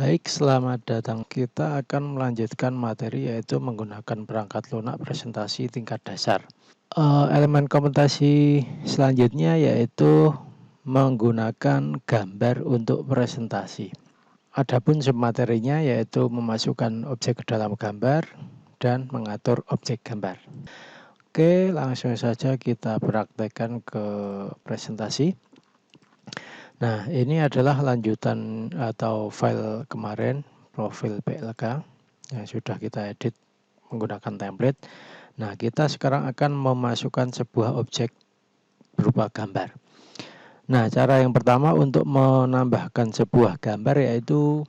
Baik, selamat datang. Kita akan melanjutkan materi yaitu menggunakan perangkat lunak presentasi tingkat dasar. Elemen komputasi selanjutnya yaitu menggunakan gambar untuk presentasi. Adapun submaterinya yaitu memasukkan objek ke dalam gambar dan mengatur objek gambar. Oke, langsung saja kita praktekkan ke presentasi. Nah, ini adalah lanjutan atau file kemarin, profil PLK yang sudah kita edit menggunakan template. Nah, kita sekarang akan memasukkan sebuah objek berupa gambar. Nah, cara yang pertama untuk menambahkan sebuah gambar yaitu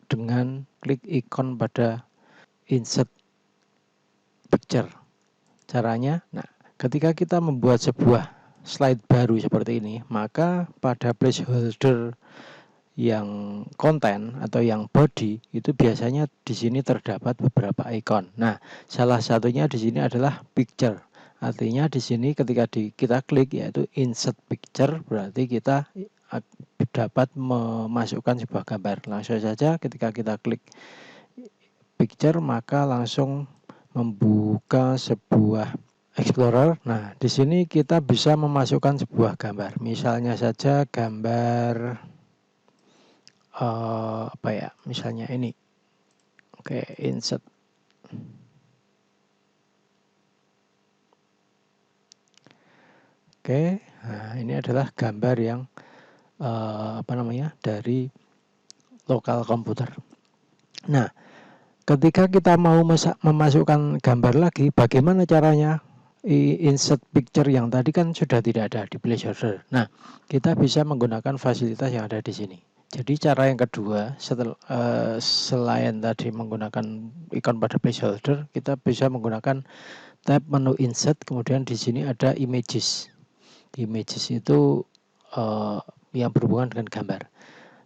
dengan klik ikon pada insert picture. Caranya, nah, ketika kita membuat sebuah slide baru seperti ini, maka pada placeholder yang konten atau yang body itu biasanya di sini terdapat beberapa ikon. Nah, salah satunya di sini adalah picture. Artinya di sini ketika kita klik yaitu insert picture, berarti kita dapat memasukkan sebuah gambar. Langsung saja ketika kita klik picture maka langsung membuka sebuah Explorer. Nah, di sini kita bisa memasukkan sebuah gambar. Misalnya saja gambar misalnya ini. Oke, insert. Oke, nah ini adalah gambar yang dari lokal komputer. Nah, ketika kita mau memasukkan gambar lagi, bagaimana caranya? Insert picture yang tadi kan sudah tidak ada di placeholder. Nah, kita bisa menggunakan fasilitas yang ada di sini. Jadi cara yang kedua, selain tadi menggunakan ikon pada placeholder, kita bisa menggunakan tab menu insert, kemudian di sini ada images. Di images itu yang berhubungan dengan gambar.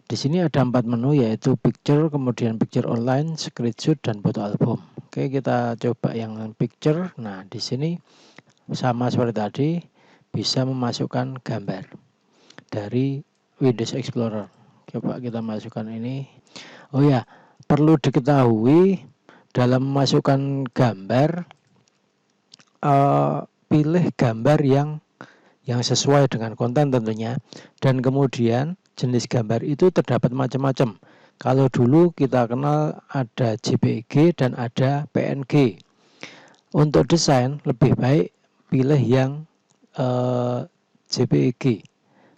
Di sini ada 4 menu yaitu picture, kemudian picture online, screenshot, dan foto album. Oke, kita coba yang picture. Nah, di sini sama seperti tadi, bisa memasukkan gambar dari Windows Explorer. Coba kita masukkan ini. Oh ya, perlu diketahui dalam memasukkan gambar, pilih gambar yang sesuai dengan konten tentunya, dan kemudian jenis gambar itu terdapat macam-macam. Kalau dulu kita kenal ada JPG dan ada PNG. Untuk desain lebih baik pilih yang JPG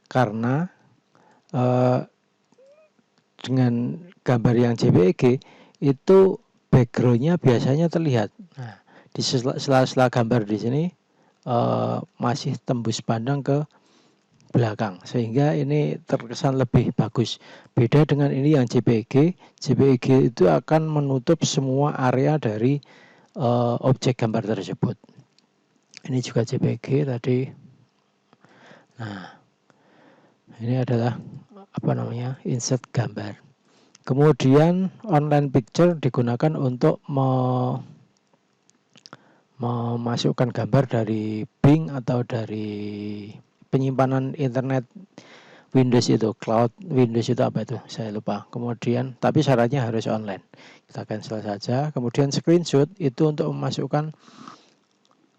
karena dengan gambar yang JPG itu backgroundnya biasanya terlihat. Nah, di sela-sela gambar di sini masih tembus pandang ke belakang sehingga ini terkesan lebih bagus. Beda dengan ini yang JPG. JPG itu akan menutup semua area dari objek gambar tersebut. Ini juga JPG tadi. Nah, ini adalah insert gambar. Kemudian online picture digunakan untuk memasukkan gambar dari Bing atau dari penyimpanan internet Windows itu, cloud Windows itu apa itu, saya lupa. Kemudian, tapi syaratnya harus online. Kita cancel saja. Kemudian screenshot itu untuk memasukkan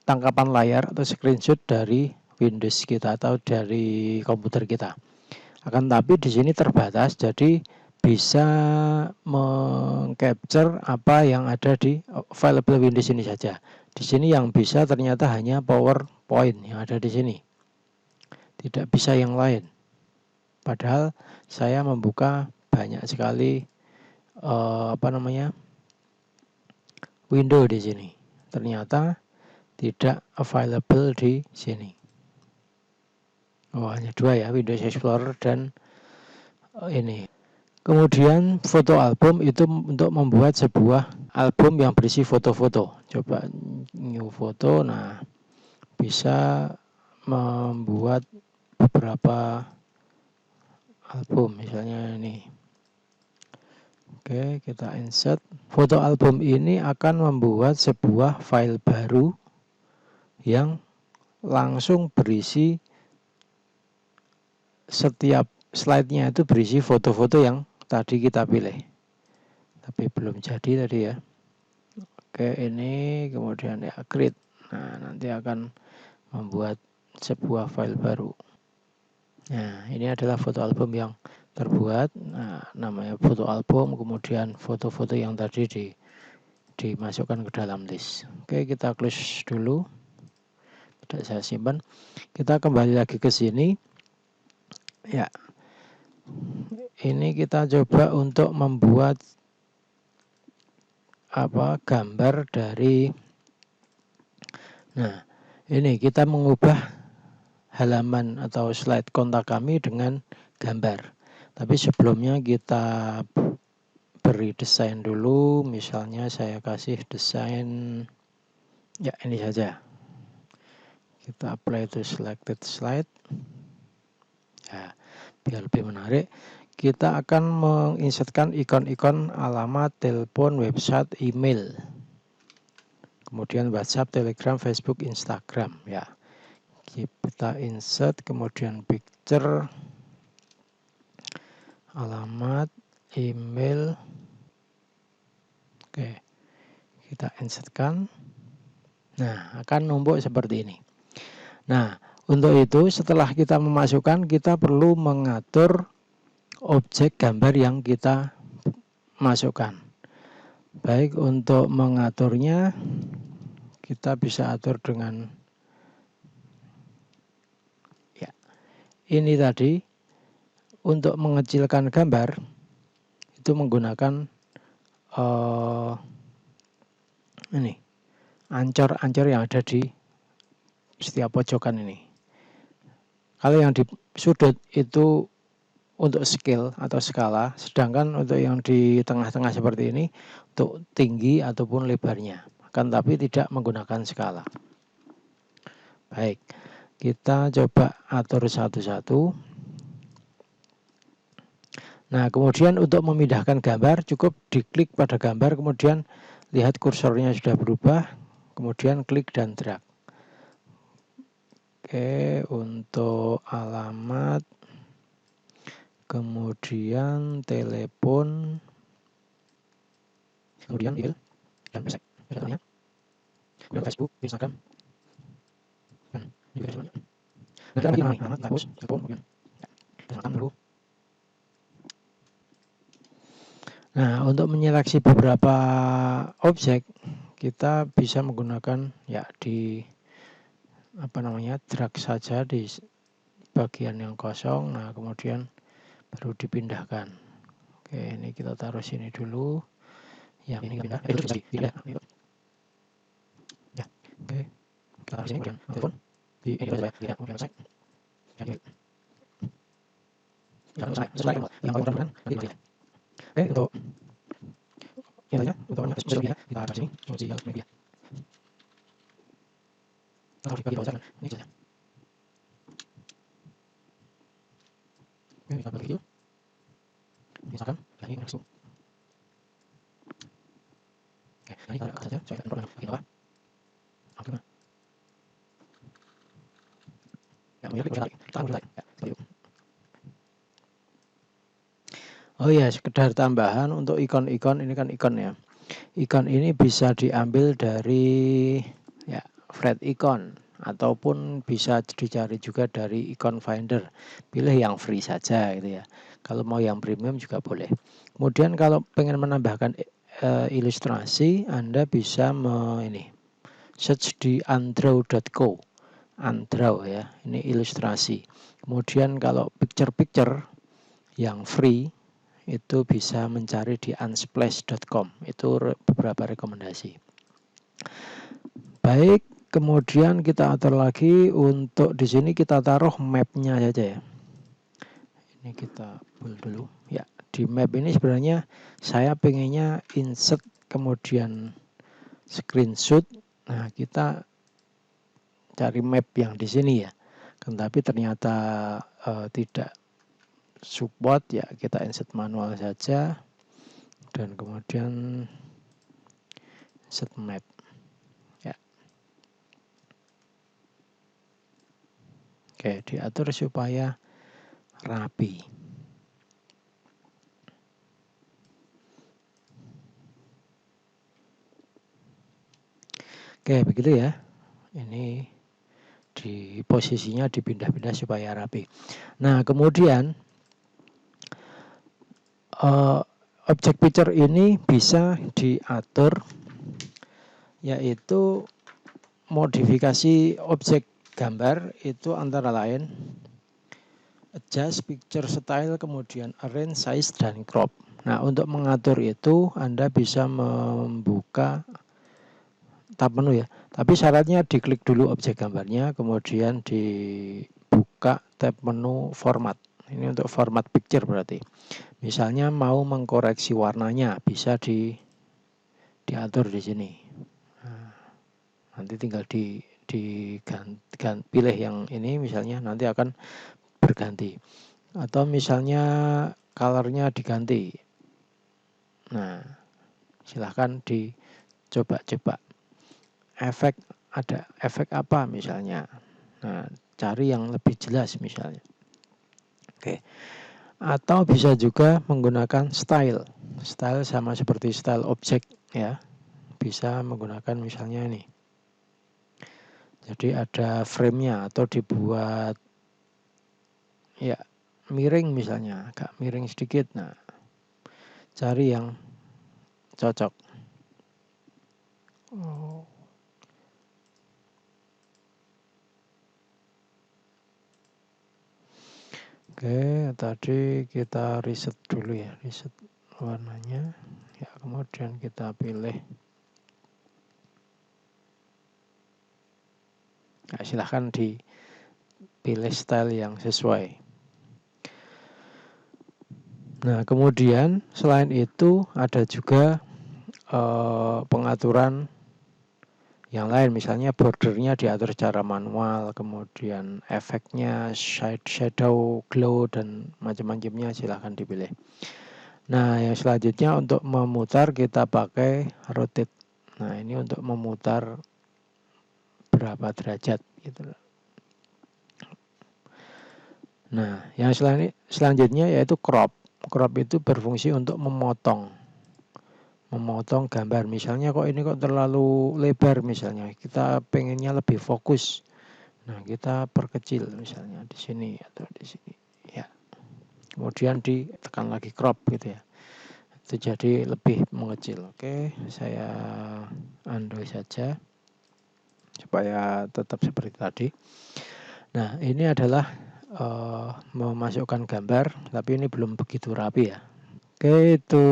tangkapan layar atau screenshot dari Windows kita atau dari komputer kita. Akan tapi di sini terbatas, jadi bisa mengcapture apa yang ada di available Windows ini saja. Di sini yang bisa ternyata hanya PowerPoint yang ada di sini. Tidak bisa yang lain. Padahal saya membuka banyak sekali window di sini. Ternyata tidak available di sini. Oh, hanya 2 ya, Windows Explorer dan ini. Kemudian foto album itu untuk membuat sebuah album yang berisi foto-foto. Coba new foto. Nah, bisa membuat beberapa album, misalnya ini. Oke, kita insert. Foto album ini akan membuat sebuah file baru yang langsung berisi, setiap slide-nya itu berisi foto-foto yang tadi kita pilih. Tapi belum jadi tadi ya. Oke, ini kemudian ya create. Nah, nanti akan membuat sebuah file baru. Nah, ini adalah foto album yang terbuat. Nah, namanya foto album, kemudian foto-foto yang tadi dimasukkan ke dalam list. Oke, kita close dulu. Tidak saya simpan. Kita kembali lagi ke sini. Ya. Ini kita coba untuk membuat gambar dari. Nah, ini kita mengubah halaman atau slide kontak kami dengan gambar. Tapi sebelumnya kita beri desain dulu. Misalnya saya kasih desain ya ini saja. Kita apply to selected slide. Ya, biar lebih menarik, kita akan menginsertkan ikon-ikon alamat, telepon, website, email. Kemudian WhatsApp, Telegram, Facebook, Instagram ya. Kita insert, kemudian picture, alamat, email. Oke. Kita insertkan. Nah, akan numpuk seperti ini. Nah, untuk itu setelah kita memasukkan, kita perlu mengatur objek gambar yang kita masukkan. Baik, untuk mengaturnya kita bisa atur dengan ya. Ini tadi untuk mengecilkan gambar itu menggunakan ini ancor-ancor yang ada di setiap pojokan ini. Kalau yang di sudut itu untuk scale atau skala, sedangkan untuk yang di tengah-tengah seperti ini untuk tinggi ataupun lebarnya, akan tapi tidak menggunakan skala. Baik, kita coba atur satu-satu. Nah, kemudian untuk memindahkan gambar cukup diklik pada gambar, kemudian lihat kursornya sudah berubah, kemudian klik dan drag. Oke, untuk alamat, kemudian telepon, kemudian email dan website, kemudian Facebook, Instagram, dan juga semuanya. Dan lagi nama, hapus, telepon, kemudian telepon dulu. Nah, untuk menyeleksi beberapa objek, kita bisa menggunakan ya di drag saja di bagian yang kosong. Nah, kemudian baru dipindahkan. Oke, ini kita taruh sini dulu. Yang ini pindah, itu selesai. Ya, oke. Kita taruh sini, kemudian telepon di ini saja ya, kemudian website. Sesuai yang kau perlukan di sini. Oke, untuk yang lainnya, untuk sosial media, kita taruh sini, sosial media. Taruh di bawah sana, ini saja. Oke, kita bagi video. Misalkan, ini langsung. Oke, ini taruh ke saja, saya akan program di bawah. Oke, nah. Ya, kemudian kita tarik, ya, seperti itu. Oh ya, sekedar tambahan untuk ikon-ikon, ini kan ikon ya. Ikon ini bisa diambil dari ya Fred Icon ataupun bisa dicari juga dari Icon Finder. Pilih yang free saja gitu ya. Kalau mau yang premium juga boleh. Kemudian kalau pengen menambahkan ilustrasi, Anda bisa search di andraw.co. Andraw ya, ini ilustrasi. Kemudian kalau picture-picture yang free itu bisa mencari di unsplash.com. Itu beberapa rekomendasi. Baik, kemudian kita atur lagi untuk di sini kita taruh mapnya saja ya. Ini kita build dulu. Ya, di map ini sebenarnya saya pengennya insert kemudian screenshot. Nah, kita cari map yang di sini ya. Tapi ternyata tidak support ya, kita insert manual saja dan kemudian insert map ya. Oke, diatur supaya rapi. Oke, begitu ya. Ini di posisinya dipindah-pindah supaya rapi. Nah, kemudian objek picture ini bisa diatur, yaitu modifikasi objek gambar itu antara lain adjust picture style, kemudian arrange size dan crop. Nah, untuk mengatur itu Anda bisa membuka tab menu ya. Tapi syaratnya diklik dulu objek gambarnya, kemudian dibuka tab menu format. Ini untuk format picture berarti. Misalnya mau mengkoreksi warnanya, bisa diatur di sini. Nah, nanti tinggal pilih yang ini, misalnya nanti akan berganti. Atau misalnya colornya diganti. Nah, silahkan dicoba-coba. Efek, ada efek apa misalnya. Nah, cari yang lebih jelas misalnya. Oke. Atau bisa juga menggunakan style. Style sama seperti style objek ya. Bisa menggunakan misalnya ini. Jadi ada frame-nya atau dibuat ya miring misalnya, agak miring sedikit. Nah, cari yang cocok. Oke, tadi kita reset dulu ya, reset warnanya. Ya, kemudian kita pilih. Nah, silahkan dipilih style yang sesuai. Nah, kemudian selain itu ada juga pengaturan yang lain, misalnya bordernya diatur secara manual, kemudian efeknya, shadow, glow, dan macam-macamnya silahkan dipilih. Nah, yang selanjutnya untuk memutar kita pakai rotate. Nah, ini untuk memutar berapa derajat gitu. Nah, yang selanjutnya yaitu crop. Crop itu berfungsi untuk memotong gambar. Misalnya kok ini kok terlalu lebar misalnya, kita pengennya lebih fokus. Nah, kita perkecil misalnya di sini atau di sini ya. Kemudian ditekan lagi crop gitu ya. Itu jadi lebih mengecil. Oke, saya undo saja supaya tetap seperti tadi. Nah, ini adalah memasukkan gambar, tapi ini belum begitu rapi ya. Oke, itu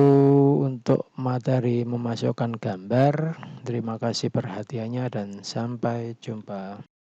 untuk materi memasukkan gambar. Terima kasih perhatiannya dan sampai jumpa.